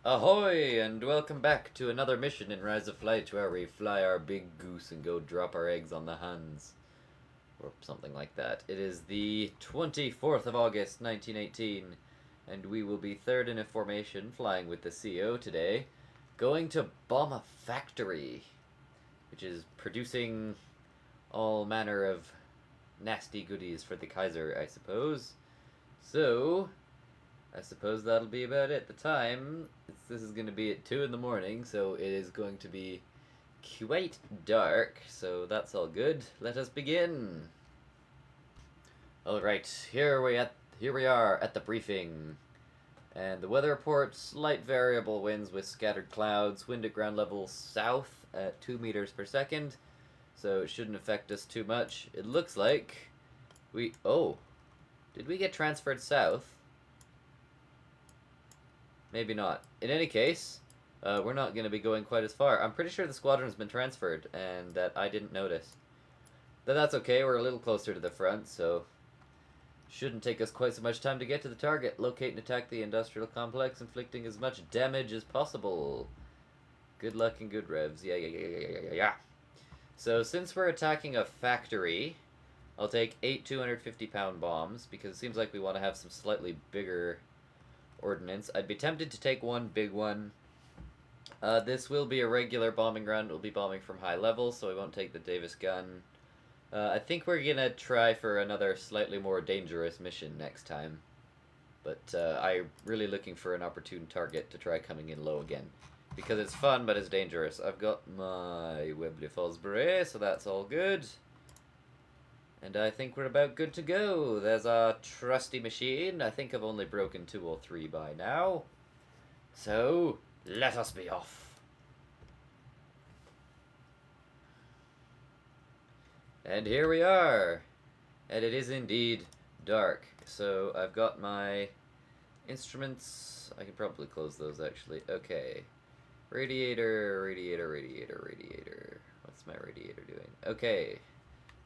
Ahoy, and welcome back to another mission in Rise of Flight where we fly our big goose and go drop our eggs on the Huns. Or something like that. It is the 24th of August, 1918, and we will be third in a formation flying with the CO today, going to bomb a factory, which is producing all manner of nasty goodies for the Kaiser, I suppose. So, I suppose that'll be about it. The time, this is going to be at 2 in the morning, so it is going to be quite dark, so that's all good. Let us begin. Alright, here we are at the briefing. And the weather report, slight variable winds with scattered clouds, wind at ground level south at 2 meters per second, so it shouldn't affect us too much. It looks like did we get transferred south? Maybe not. In any case, we're not going to be going quite as far. I'm pretty sure the squadron's been transferred, and that I didn't notice. But that's okay, we're a little closer to the front, so shouldn't take us quite so much time to get to the target. Locate and attack the industrial complex, inflicting as much damage as possible. Good luck and good revs. Yeah. So since we're attacking a factory, I'll take 8 250-pound bombs, because it seems like we want to have some slightly bigger ordnance. I'd be tempted to take one big one. This will be a regular bombing run. We'll be bombing from high levels, so I won't take the Davis gun. I think we're gonna try for another slightly more dangerous mission next time. But I'm really looking for an opportune target to try coming in low again. Because it's fun, but it's dangerous. I've got my Webley Fosbury, so that's all good. And I think we're about good to go. There's our trusty machine. I think I've only broken 2 or 3 by now. So, let us be off. And here we are. And it is indeed dark. So, I've got my instruments. I can probably close those, actually. Okay. Radiator. What's my radiator doing? Okay.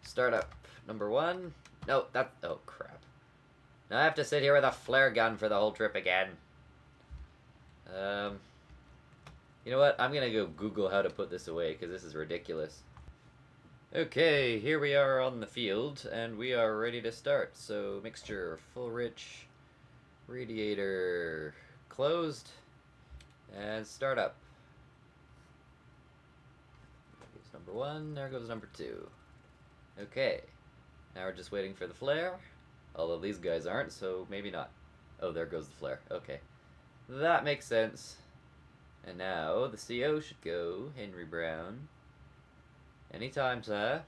Startup number 1. No, oh crap. Now I have to sit here with a flare gun for the whole trip again. You know what? I'm gonna go Google how to put this away, because this is ridiculous. Okay, here we are on the field, and we are ready to start. So, mixture, full rich, radiator closed, and startup. There goes number 1, there goes number 2. Okay, now we're just waiting for the flare, although these guys aren't, so maybe not. Oh, there goes the flare. Okay, that makes sense. And now the CO should go. Henry Brown. Anytime, sir.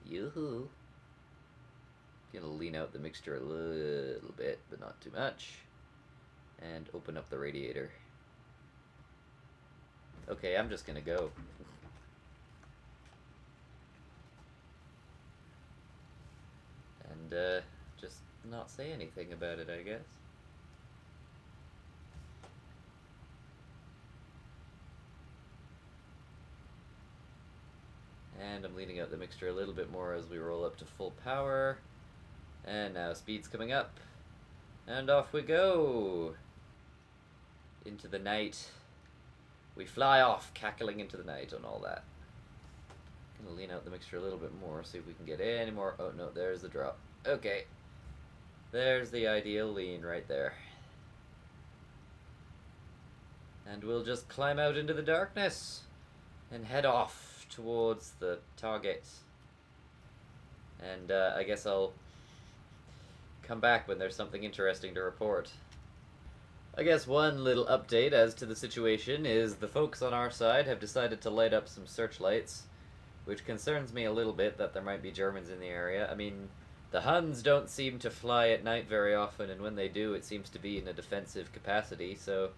Yoo-hoo. Gonna lean out the mixture a little bit, but not too much. And open up the radiator. Okay, I'm just gonna go. And just not say anything about it, I guess. And I'm leaning out the mixture a little bit more as we roll up to full power. And now speed's coming up. And off we go! Into the night. We fly off, cackling into the night and all that. Gonna lean out the mixture a little bit more, see if we can get any more. Oh no, there's the drop. Okay. There's the ideal lean right there. And we'll just climb out into the darkness and head off towards the target. And I guess I'll come back when there's something interesting to report. I guess one little update as to the situation is the folks on our side have decided to light up some searchlights, which concerns me a little bit that there might be Germans in the area. I mean, the Huns don't seem to fly at night very often, and when they do, it seems to be in a defensive capacity, so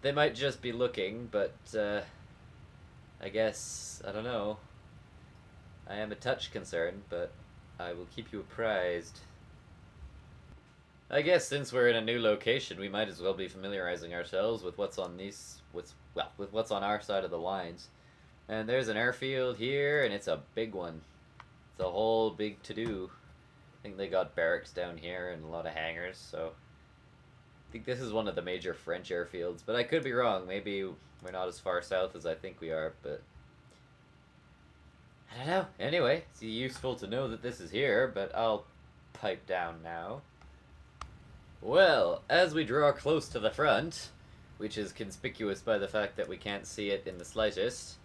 they might just be looking, but I guess, I don't know. I am a touch concerned, but I will keep you apprised. I guess since we're in a new location, we might as well be familiarizing ourselves with what's on with what's on our side of the lines. And there's an airfield here, and it's a big one. It's a whole big to-do. I think they got barracks down here and a lot of hangars, so think this is one of the major French airfields, but I could be wrong. Maybe we're not as far south as I think we are, but I don't know. Anyway, it's useful to know that this is here, but I'll pipe down now. Well, as we draw close to the front, which is conspicuous by the fact that we can't see it in the slightest,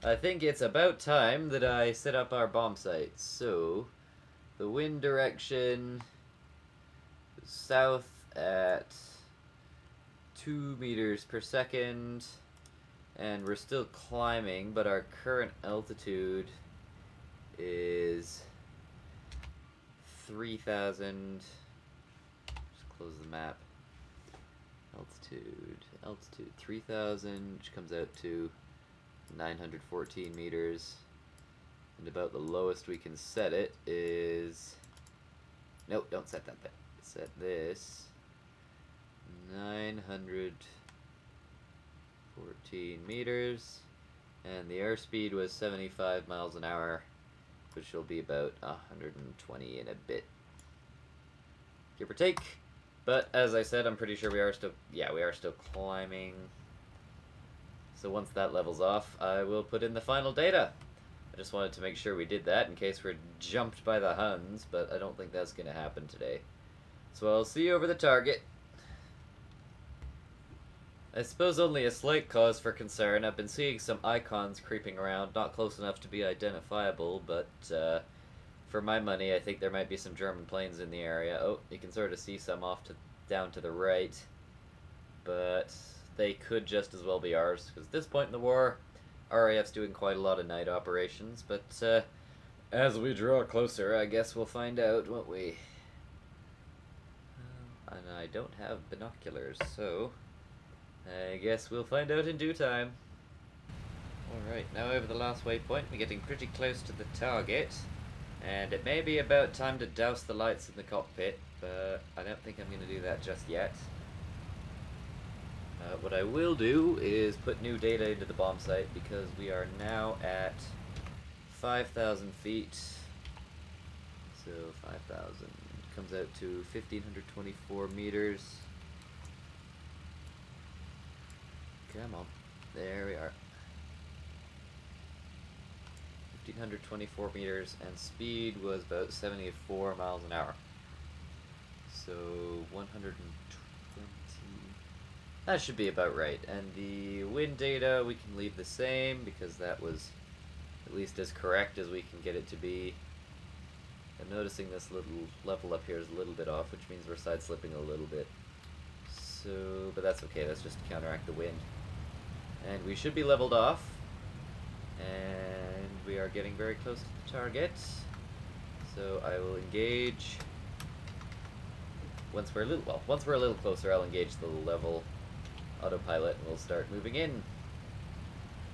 I think it's about time that I set up our bomb site. So, the wind direction south at 2 meters per second, and we're still climbing, but our current altitude is 3,000. Just close the map. Altitude 3,000, which comes out to 914 meters, and about the lowest we can set it is, nope, don't set that there. Set this 914 meters, and the airspeed was 75 miles an hour, which will be about 120 in a bit, give or take. But as I said, I'm pretty sure we are still climbing. So once that levels off, I will put in the final data. I just wanted to make sure we did that in case we're jumped by the Huns, but I don't think that's going to happen today. So I'll see you over the target. I suppose only a slight cause for concern. I've been seeing some icons creeping around, not close enough to be identifiable, but for my money, I think there might be some German planes in the area. Oh, you can sort of see some down to the right, but they could just as well be ours, because at this point in the war, RAF's doing quite a lot of night operations, but as we draw closer, I guess we'll find out, won't we? And I don't have binoculars, so I guess we'll find out in due time. Alright, now over the last waypoint, we're getting pretty close to the target, and it may be about time to douse the lights in the cockpit, but I don't think I'm going to do that just yet. What I will do is put new data into the bomb site, because we are now at 5,000 feet, so 5,000 comes out to 1,524 meters. Come on, there we are. 1,524 meters, and speed was about 74 miles an hour. So 120. That should be about right. And the wind data we can leave the same, because that was at least as correct as we can get it to be. I'm noticing this little level up here is a little bit off, which means we're side slipping a little bit. So, but that's okay, that's just to counteract the wind. And we should be leveled off. And we are getting very close to the target. So I will engage. Once we're a little closer, I'll engage the level autopilot and we'll start moving in.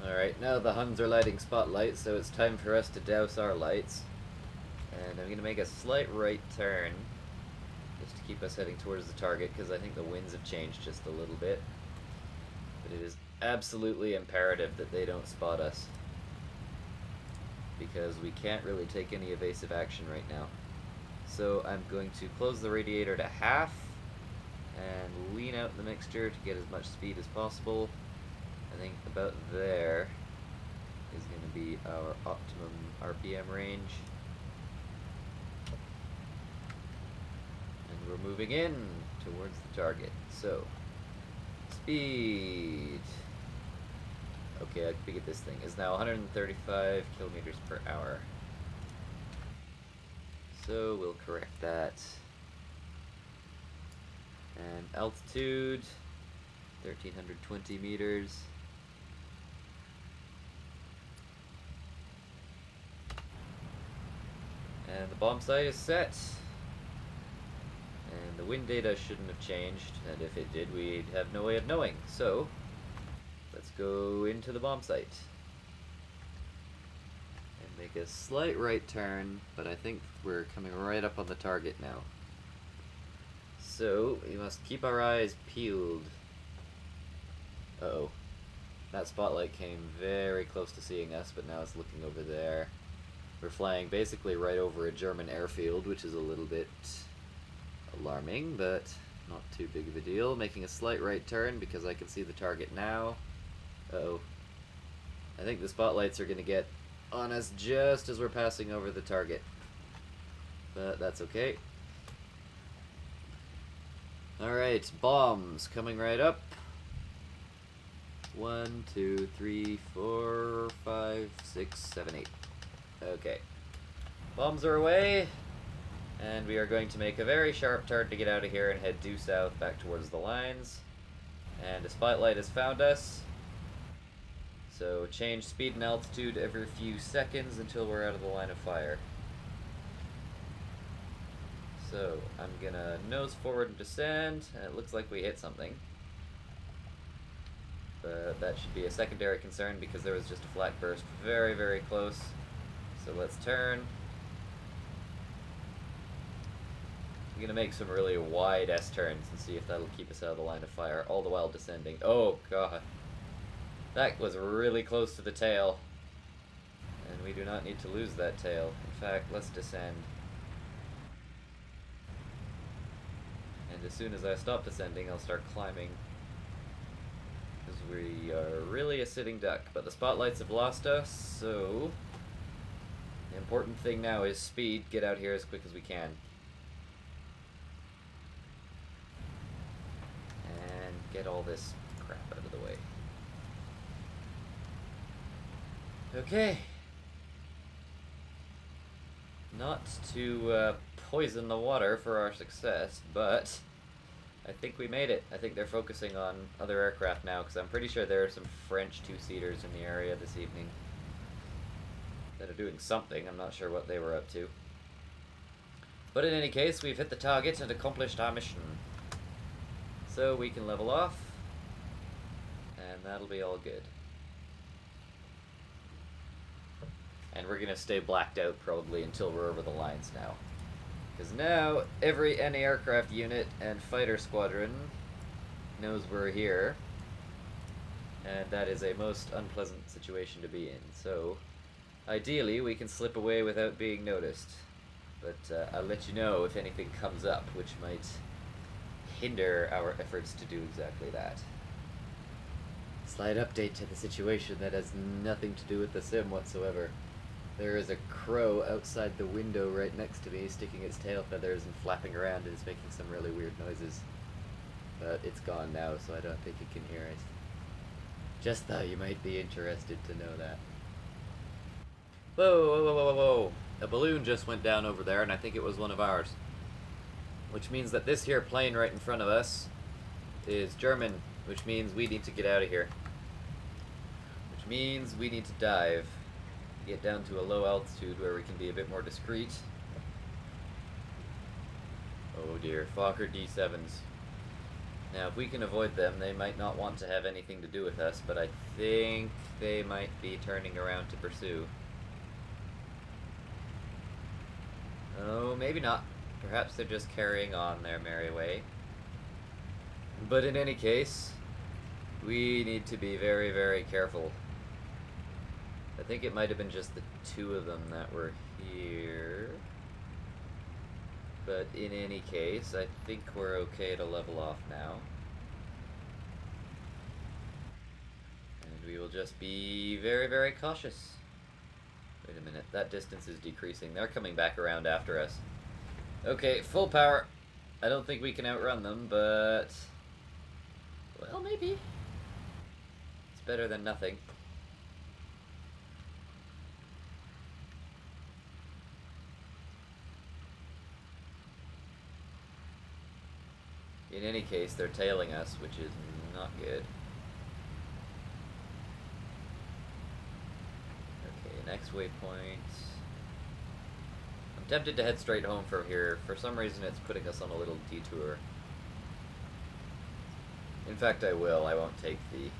Alright, now the Huns are lighting spotlights, so it's time for us to douse our lights. And I'm going to make a slight right turn, just to keep us heading towards the target, because I think the winds have changed just a little bit. But it is absolutely imperative that they don't spot us, because we can't really take any evasive action right now. So I'm going to close the radiator to half, and lean out the mixture to get as much speed as possible. I think about there is going to be our optimum RPM range. And we're moving in towards the target. So, speed. Okay, I can get this thing. Is now 135 kilometers per hour. So we'll correct that. And altitude, 1,320 meters. And the bomb site is set. And the wind data shouldn't have changed, and if it did, we'd have no way of knowing. So, let's go into the bomb site. And make a slight right turn, but I think we're coming right up on the target now. So, we must keep our eyes peeled. Uh-oh. That spotlight came very close to seeing us, but now it's looking over there. We're flying basically right over a German airfield, which is a little bit alarming, but Not too big of a deal. Making a slight right turn because I can see the target now. Uh-oh. I think the spotlights are going to get on us just as we're passing over the target. But that's okay. Alright, bombs coming right up. 1, 2, 3, 4, 5, 6, 7, 8. Okay. Bombs are away. And we are going to make a very sharp turn to get out of here and head due south back towards the lines. And a spotlight has found us. So change speed and altitude every few seconds until we're out of the line of fire. So I'm gonna nose forward and descend, and it looks like we hit something. But that should be a secondary concern because there was just a flak burst very, very close. So let's turn. I'm gonna make some really wide S-turns and see if that'll keep us out of the line of fire, all the while descending. Oh god. That was really close to the tail. And we do not need to lose that tail. In fact, let's descend. And as soon as I stop descending, I'll start climbing. Because we are really a sitting duck. But the spotlights have lost us, so the important thing now is speed. Get out here as quick as we can. And get all this crap out of the way. Okay. Not to poison the water for our success, but I think we made it. I think they're focusing on other aircraft now, because I'm pretty sure there are some French two-seaters in the area this evening that are doing something. I'm not sure what they were up to. But in any case, we've hit the target and accomplished our mission. So we can level off, and that'll be all good. And we're gonna stay blacked out probably until we're over the lines now. Because now, every anti-aircraft unit and fighter squadron knows we're here. And that is a most unpleasant situation to be in. So, ideally, we can slip away without being noticed. But I'll let you know if anything comes up, which might hinder our efforts to do exactly that. Slight update to the situation that has nothing to do with the sim whatsoever. There is a crow outside the window right next to me, sticking its tail feathers and flapping around, and it's making some really weird noises. But it's gone now, so I don't think you can hear it. Just thought you might be interested to know that. Whoa, whoa, whoa, whoa, whoa. A balloon just went down over there, and I think it was one of ours. Which means that this here plane right in front of us is German, which means we need to get out of here. Which means we need to dive. Get down to a low altitude where we can be a bit more discreet. Oh dear, Fokker D7s. Now if we can avoid them, they might not want to have anything to do with us, but I think they might be turning around to pursue. Oh, maybe not. Perhaps they're just carrying on their merry way. But in any case, we need to be very, very careful. I think it might have been just the two of them that were here. But in any case, I think we're okay to level off now. And we will just be very, very cautious. Wait a minute, that distance is decreasing. They're coming back around after us. Okay, full power. I don't think we can outrun them, but... well, maybe. It's better than nothing. In any case, they're tailing us, which is not good. Okay, next waypoint. I'm tempted to head straight home from here. For some reason, it's putting us on a little detour. In fact, I will. I won't take the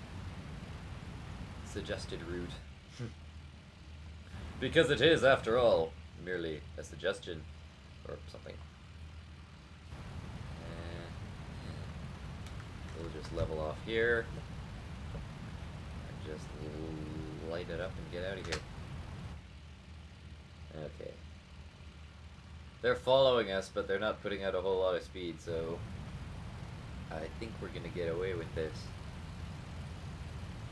suggested route. Because it is, after all, merely a suggestion. Or something. We'll just level off here. And just light it up and get out of here. Okay. They're following us, but they're not putting out a whole lot of speed, so I think we're gonna get away with this.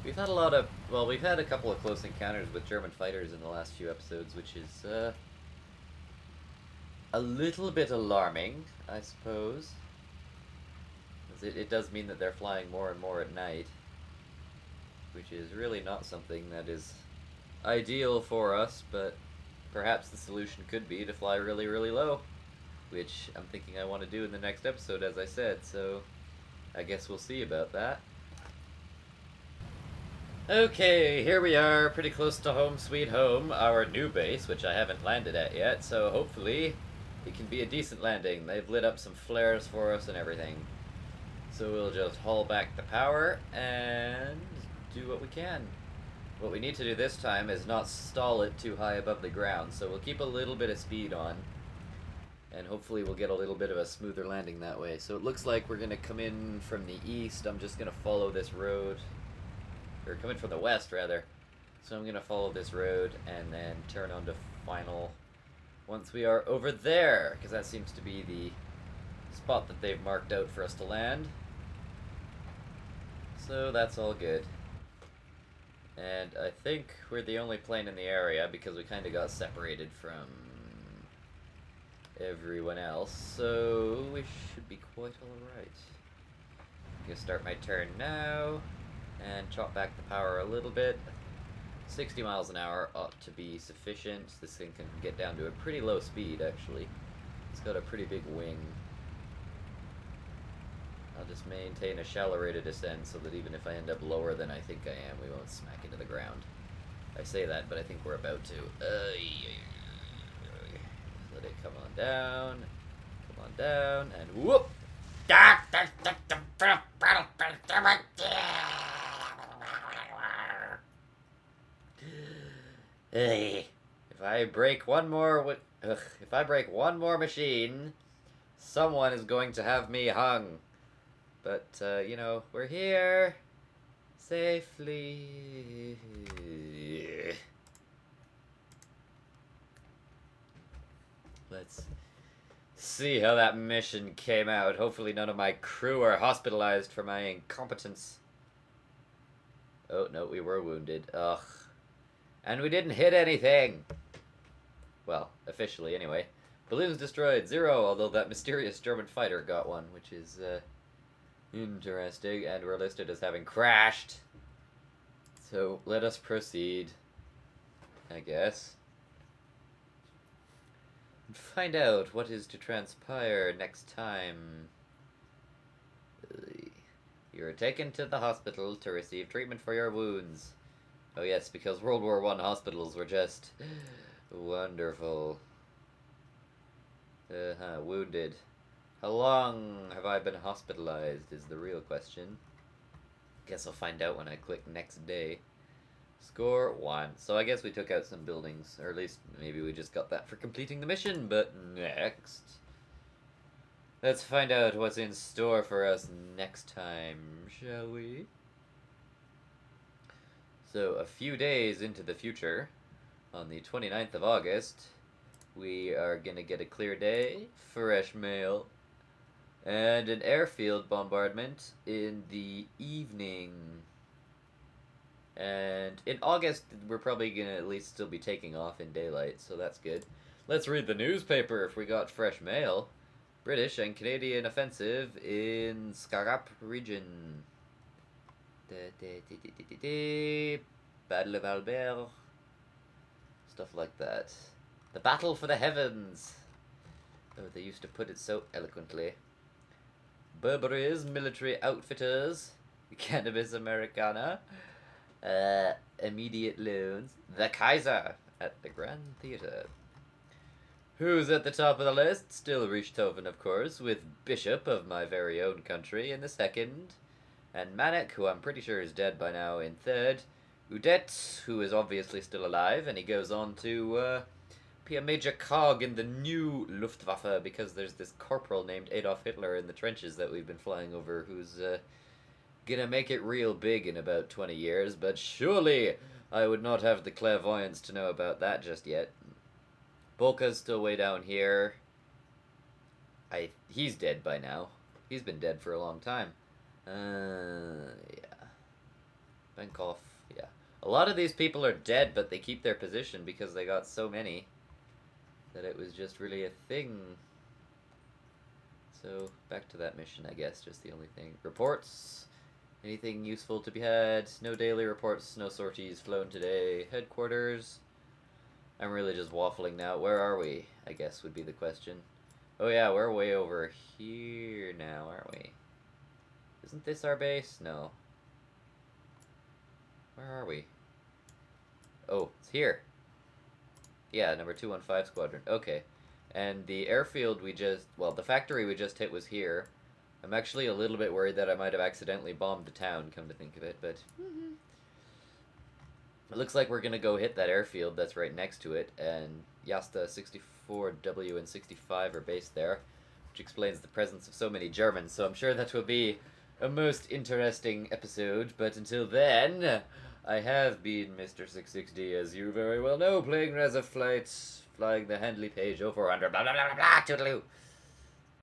We've had a lot of, well, we've had a couple of close encounters with German fighters in the last few episodes, which is a little bit alarming, I suppose. It does mean that they're flying more and more at night, which is really not something that is ideal for us, but perhaps the solution could be to fly really, really low, which I'm thinking I want to do in the next episode, as I said, so I guess we'll see about that. Okay, here we are, pretty close to home sweet home, our new base, which I haven't landed at yet, so hopefully it can be a decent landing. They've lit up some flares for us and everything. So we'll just haul back the power and do what we can. What we need to do this time is not stall it too high above the ground, so we'll keep a little bit of speed on, and hopefully we'll get a little bit of a smoother landing that way. So it looks like we're going to come in from the east. I'm just going to follow this road. Or come in from the west, rather. So I'm going to follow this road and then turn on to final once we are over there, because that seems to be the spot that they've marked out for us to land. So that's all good. And I think we're the only plane in the area because we kind of got separated from everyone else, so we should be quite alright. I'm going to start my turn now and chop back the power a little bit. 60 miles an hour ought to be sufficient. This thing can get down to a pretty low speed, actually. It's got a pretty big wing. I'll just maintain a shallow rate of descent so that even if I end up lower than I think I am, we won't smack into the ground. I say that, but I think we're about to. Let it come on down, and whoop! If I break one more, if I break one more machine, someone is going to have me hung. But you know, we're here safely. Let's see how that mission came out. Hopefully none of my crew are hospitalized for my incompetence. Oh, no, we were wounded. Ugh. And we didn't hit anything. Well, officially, anyway. Balloons destroyed, 0, although that mysterious German fighter got one, which is, interesting, and we're listed as having crashed. So, let us proceed, I guess. And find out what is to transpire next time. You are taken to the hospital to receive treatment for your wounds. Oh yes, because World War I hospitals were just wonderful. Wounded. How long have I been hospitalized is the real question. Guess I'll find out when I click next day. Score 1. So I guess we took out some buildings, or at least maybe we just got that for completing the mission, but next. Let's find out what's in store for us next time, shall we? So a few days into the future, on the 29th of August, we are going to get a clear day, fresh mail, and an airfield bombardment in the evening. And in August, we're probably going to at least still be taking off in daylight, so that's good. Let's read the newspaper if we got fresh mail. British and Canadian offensive in Scarap region. Battle of Albert. Stuff like that. The battle for the heavens. Oh, they used to put it so eloquently. Burberry's military outfitters. Cannabis Americana. Immediate loans. The Kaiser at the Grand Theatre. Who's at the top of the list? Still Richthofen, of course, with Bishop of my very own country in the second, and Manek, who I'm pretty sure is dead by now, in third. Udet, who is obviously still alive, and he goes on to be a major cog in the new Luftwaffe, because there's this corporal named Adolf Hitler in the trenches that we've been flying over, who's gonna make it real big in about 20 years, but surely I would not have the clairvoyance to know about that just yet. Bolka's still way down here. He's dead by now. He's been dead for a long time. Yeah. Benkov, yeah. A lot of these people are dead, but they keep their position because they got so many that it was just really a thing. So, back to that mission, I guess, just the only thing. Reports. Anything useful to be had? No daily reports, no sorties flown today. Headquarters. I'm really just waffling now. Where are we? I guess would be the question. Oh yeah, we're way over here now, aren't we? Isn't this our base? No. Where are we? Oh, it's here. Yeah, number 215 Squadron. Okay. And the airfield we just... Well, the factory we just hit was here. I'm actually a little bit worried that I might have accidentally bombed the town, come to think of it, but... It looks like we're going to go hit that airfield that's right next to it, and Yasta 64W and 65 are based there, which explains the presence of so many Germans, so I'm sure that will be a most interesting episode, but until then, I have been Mr. 660, as you very well know, playing Res of Flight, flying the Handley page 0400, blah blah blah blah blah, toodaloo.